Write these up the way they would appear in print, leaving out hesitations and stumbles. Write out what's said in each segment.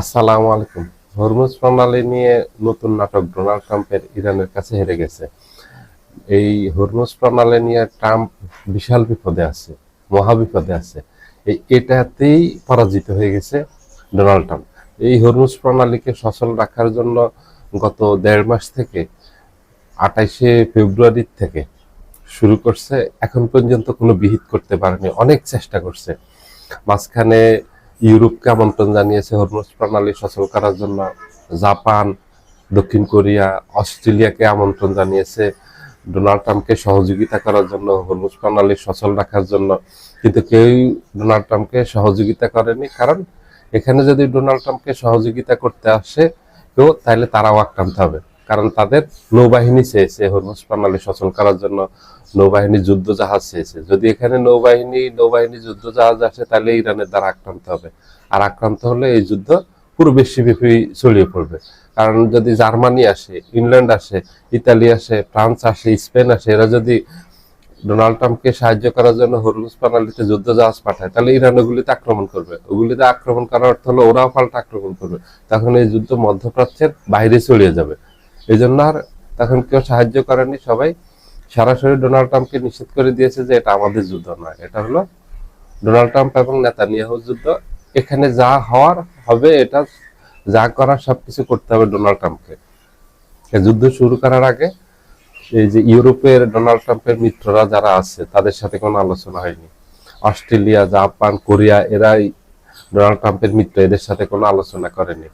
আসসালামু আলাইকুম। হরমুজ প্রণালী নিয়ে নতুন নাটক ডোনাল্ড ট্রাম্পের ইরানের কাছে হেরে গেছে। এই হরমুজ প্রণালী নিয়ে ট্রাম্প বিশাল বিপদে আছে, মহা বিপদে আছে। এটাতেই পরাজিত হয়ে গেছে ডোনাল্ড ট্রাম্প। এই হরমুজ প্রণালীকে সচল রাখার জন্য গত 1.5 মাস থেকে 28শে ফেব্রুয়ারি থেকে শুরু করছে, এখন পর্যন্ত কোনো বিহিত করতে পারেনি। অনেক চেষ্টা করছে। মাঝখানে ইউরোপকে আমন্ত্রণ জানিয়েছে হরমুজ প্রণালী সচল করার জন্য। জাপান, দক্ষিণ কোরিয়া, অস্ট্রেলিয়াকে আমন্ত্রণ জানিয়েছে ডোনাল্ড ট্রাম্পকে সহযোগিতা করার জন্য, হরমুজ প্রণালী সচল রাখার জন্য। কিন্তু কেউই ডোনাল্ড ট্রাম্পকে সহযোগিতা করেনি। কারণ এখানে যদি ডোনাল্ড ট্রাম্পকে সহযোগিতা করতে আসে কেউ, তাহলে তারাও আক্রান্ত হবে। কারণ তাদের নৌবাহিনী চেয়েছে হরমুজ প্রণালী সচল করার জন্য, নৌবাহিনী যুদ্ধ জাহাজ চেয়েছে। যদি এখানে নৌবাহিনী যুদ্ধ জাহাজ আসে, তাহলে ইরানের দ্বারা আক্রান্ত হবে। আর আক্রান্ত হলে এই যুদ্ধ পুরো বিশ্বব্যাপী ছড়িয়ে পড়বে। কারণ যদি জার্মানি আসে, ইংল্যান্ড আসে, ইতালি আসে, ফ্রান্স আসে, স্পেন আসে, এরা যদি ডোনাল্ড ট্রাম্পকে সাহায্য করার জন্য হরমুজ প্রণালীতে যুদ্ধ জাহাজ পাঠায়, তাহলে ইরান ওগুলিতে আক্রমণ করবে। ওগুলিতে আক্রমণ করার অর্থ হলো ওরাও পাল্টা আক্রমণ করবে। তখন এই যুদ্ধ মধ্যপ্রাচ্যের বাইরে ছড়িয়ে যাবে। এই জন্য আর তখন কেউ সাহায্য করেনি। সবাই সরাসরি ডোনাল্ড ট্রাম্পকে নিষেধ করে দিয়েছে যে এটা আমাদের যুদ্ধ নয়, এটা হলো ডোনাল্ড ট্রাম্প এবং নেতানিয়াহুর যুদ্ধ। এখানে যা হওয়ার হবে, এটা যা করার সবকিছু করতে হবে ডোনাল্ড ট্রাম্পকে। যুদ্ধ শুরু করার আগে এই যে ইউরোপের ডোনাল্ড ট্রাম্পের মিত্ররা যারা আছে, তাদের সাথে কোনো আলোচনা হয়নি। অস্ট্রেলিয়া, জাপান, কোরিয়া, এরাই ডোনাল্ড ট্রাম্পের মিত্র, এদের সাথে কোনো আলোচনা করেনি।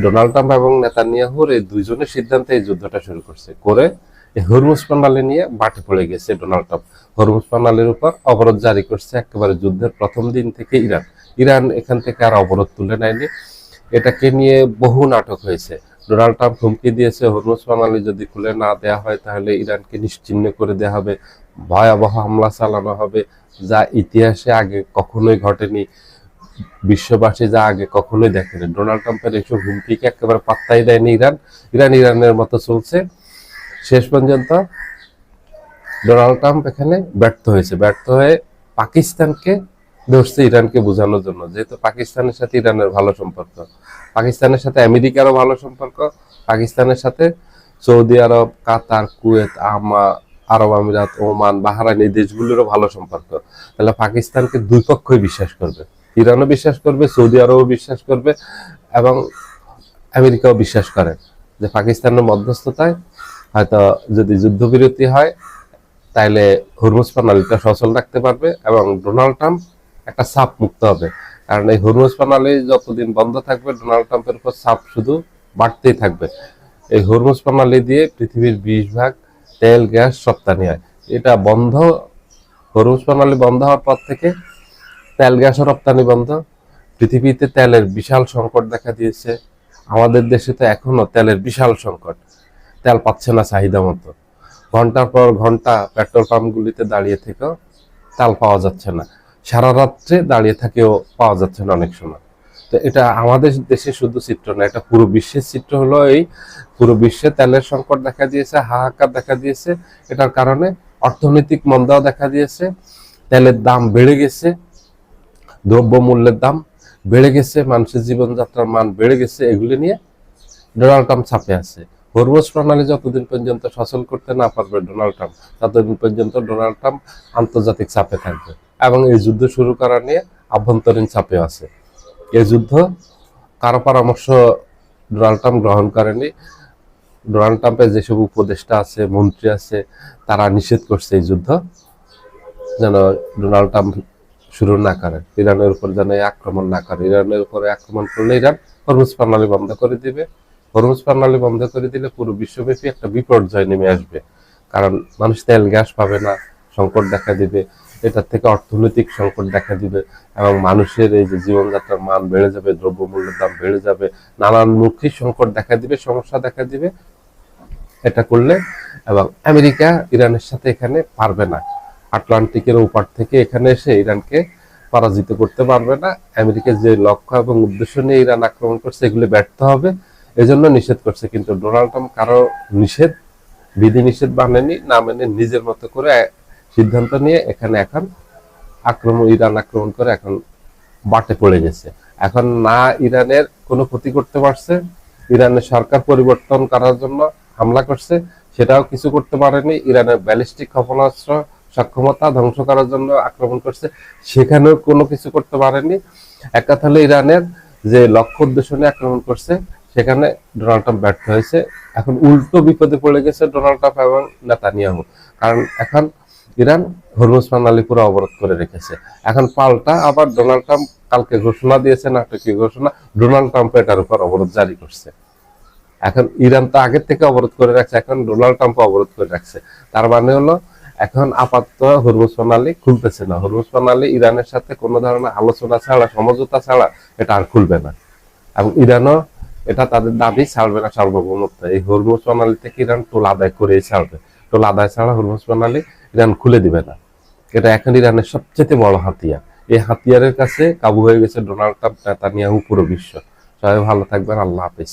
ডোনাল্ড ট্রাম্প এবং নেতানিয়াহুর এই দুইজনের সিদ্ধান্তে এই যুদ্ধটা শুরু করছে। করে এই হরমুজ প্রণালী নিয়ে মাঠে পড়ে গেছে ডোনাল্ড ট্রাম্প। হরমুজ প্রণালীর উপর অবরোধ জারি করছে একেবারে যুদ্ধের প্রথম দিন থেকে। ইরান এখান থেকে আর অবরোধ তুলে নেয়নি। এটাকে নিয়ে বহু নাটক হয়েছে। ডোনাল্ড ট্রাম্প হুমকি দিয়েছে হরমুজ প্রণালী যদি খুলে না দেওয়া হয়, তাহলে ইরানকে নিশ্চিহ্ন করে দেওয়া হবে, ভয়াবহ হামলা চালানো হবে, যা ইতিহাসে আগে কখনোই ঘটেনি, বিশ্ববাসী যা আগে কখনোই দেখেনি। ডোনাল্ড ট্রাম্পের এইসব হুমকিকে একেবারে পাত্তাই দেয়নি ইরানের মতো চলছে। শেষ পর্যন্ত ডোনাল্ড ট্রাম্প এখানে ব্যর্থ হয়ে পাকিস্তানকে ধরছে ইরানকে বোঝানোর জন্য। যেহেতু পাকিস্তানের সাথে ইরানের ভালো সম্পর্ক, পাকিস্তানের সাথে আমেরিকারও ভালো সম্পর্ক, পাকিস্তানের সাথে সৌদি আরব, কাতার, কুয়েত, আরব আমিরাত, ওমান, বাহরাইন, এই দেশগুলোরও ভালো সম্পর্ক। তাহলে পাকিস্তানকে দুই পক্ষই বিশ্বাস করবে। ইরানও বিশ্বাস করবে, সৌদি আরবও বিশ্বাস করবে, এবং আমেরিকাও বিশ্বাস করে যে পাকিস্তানের মধ্যস্থতায় হয়তো যদি যুদ্ধবিরতি হয়, তাইলে হরমুজ প্রণালীটা সচল রাখতে পারবে এবং ডোনাল্ড ট্রাম্প একটা চাপ মুক্ত হবে। কারণ এই হরমুজ প্রণালী যতদিন বন্ধ থাকবে, ডোনাল্ড ট্রাম্পের উপর চাপ শুধু বাড়তেই থাকবে। এই হরমুজ প্রণালী দিয়ে পৃথিবীর 20% তেল গ্যাস রপ্তানি হয়। এটা বন্ধ, হরমুজ প্রণালী বন্ধ হওয়ার পর থেকে তেল গ্যাসও রপ্তানি বন্ধ। পৃথিবীতে তেলের বিশাল সংকট দেখা দিয়েছে। আমাদের দেশে তো এখনো তেলের বিশাল সংকট, তেল পাচ্ছে না চাহিদা মতো। ঘন্টার পর ঘন্টা পেট্রোল পাম্পগুলিতে দাঁড়িয়ে থেকেও তেল পাওয়া যাচ্ছে না। সারা রাত্রে দাঁড়িয়ে থেকেও পাওয়া যাচ্ছে না অনেক সময়। তো এটা আমাদের দেশে শুধু চিত্র না, এটা পুরো বিশ্বের চিত্র হলো এই। পুরো বিশ্বে তেলের সংকট দেখা দিয়েছে, হাহাকার দেখা দিয়েছে। এটার কারণে অর্থনৈতিক মন্দাও দেখা দিয়েছে। তেলের দাম বেড়ে গেছে, দ্রব্যমূল্যের দাম বেড়ে গেছে, মানুষের জীবনযাত্রার মান বেড়ে গেছে। এগুলি নিয়ে ডোনাল্ড ট্রাম্প চাপে আছে। হরমুজ প্রণালী যতদিন পর্যন্ত সচল করতে না পারবে ডোনাল্ড ট্রাম্প, ততদিন পর্যন্ত ডোনাল্ড ট্রাম্প আন্তর্জাতিক চাপে থাকবে। এবং এই যুদ্ধ শুরু করা নিয়ে আভ্যন্তরীণ চাপে আছে। এই যুদ্ধ কারো পরামর্শ ডোনাল্ড ট্রাম্প গ্রহণ করেনি। ডোনাল্ড ট্রাম্পের যেসব উপদেষ্টা আছে, মন্ত্রী আছে, তারা নিষেধ করছে এই যুদ্ধ যেন ডোনাল্ড ট্রাম্প শুরু না করে, ইরানের উপর যেন আক্রমণ না করে। ইরানের উপরে আক্রমণ করলে ইরান হরমুজ প্রণালী বন্ধ করে দিবে। হরমুজ প্রণালী বন্ধ করে দিলে পুরো বিশ্বব্যাপী একটা বিপর্যয় নেমে আসবে। কারণ মানুষ তেল গ্যাস পাবে না, সংকট দেখা দিবে। এটার থেকে অর্থনৈতিক সংকট দেখা দিবে এবং মানুষের এই যে জীবনযাত্রার মান বেড়ে যাবে, দ্রব্যমূল্যের দাম বেড়ে যাবে, নানানমুখী সংকট দেখা দিবে, সমস্যা দেখা দিবে এটা করলে। এবং আমেরিকা ইরানের সাথে এখানে পারবে না, আটলান্টিকের ওপার থেকে এখানে এসে ইরানকে পরাজিত করতে পারবে না। আমেরিকার যে লক্ষ্য এবং উদ্দেশ্য নিয়ে ইরান আক্রমণ করছে, এগুলি ব্যর্থ হবে। এজন্য নিষেধ করছে। কিন্তু ডোনাল্ড ট্রাম্প কারো বিধি নিষেধ মানেনি, না মেনে নিজের মতো করে সিদ্ধান্ত নিয়ে এখানে এখন ইরান আক্রমণ করে এখন বাটে পড়ে গেছে। এখন না ইরানের কোনো ক্ষতি করতে পারছে, ইরানের সরকার পরিবর্তন করার জন্য হামলা করছে, সেটাও কিছু করতে পারেনি। ইরানের ব্যালিস্টিক ক্ষেপণাস্ত্র সক্ষমতা ধ্বংস করার জন্য আক্রমণ করছে, সেখানেও কোনো কিছু করতে পারেনি। এক কথা হলো ইরানের যে লক্ষ্য উদ্দেশ্য নিয়ে আক্রমণ করছে সেখানে ডোনাল্ড ট্রাম্প ব্যর্থ হয়েছে। এখন উল্টো বিপদে পড়ে গেছে ডোনাল্ড ট্রাম্প এবং নেতানিয়াহু। কারণ এখন ইরান হরমুজ প্রণালী পুরো অবরোধ করে রেখেছে। এখন পাল্টা আবার ডোনাল্ড ট্রাম্প কালকে ঘোষণা দিয়েছে, নাটকীয় ঘোষণা, ডোনাল্ড ট্রাম্প এটার উপর অবরোধ জারি করছে। এখন ইরান তো আগের থেকে অবরোধ করে রাখছে, এখন ডোনাল্ড ট্রাম্প অবরোধ করে রাখছে। তার মানে হলো এখন আপাতত হরমুজ প্রণালী খুলতেছে না। হরমুজ প্রণালী ইরানের সাথে কোনো ধরনের আলোচনা ছাড়া, সমঝোতা ছাড়া এটা আর খুলবে না। এবং ইরানও এটা তাদের দাবি ছাড়বে না সার্বভৌমত্ব। এই হরমুজ প্রণালী থেকে ইরান টোল আদায় করেই ছাড়বে। টোল আদায় ছাড়া হরমুজ প্রণালী ইরান খুলে দিবে না। এটা এখন ইরানের সবচেয়ে বড় হাতিয়ার। এই হাতিয়ারের কাছে কাবু হয়ে গেছে ডোনাল্ড ট্রাম্প, নেতানিয়াহু, পুরো বিশ্ব। সবাই ভালো থাকবেন। আল্লাহ হাফেজ।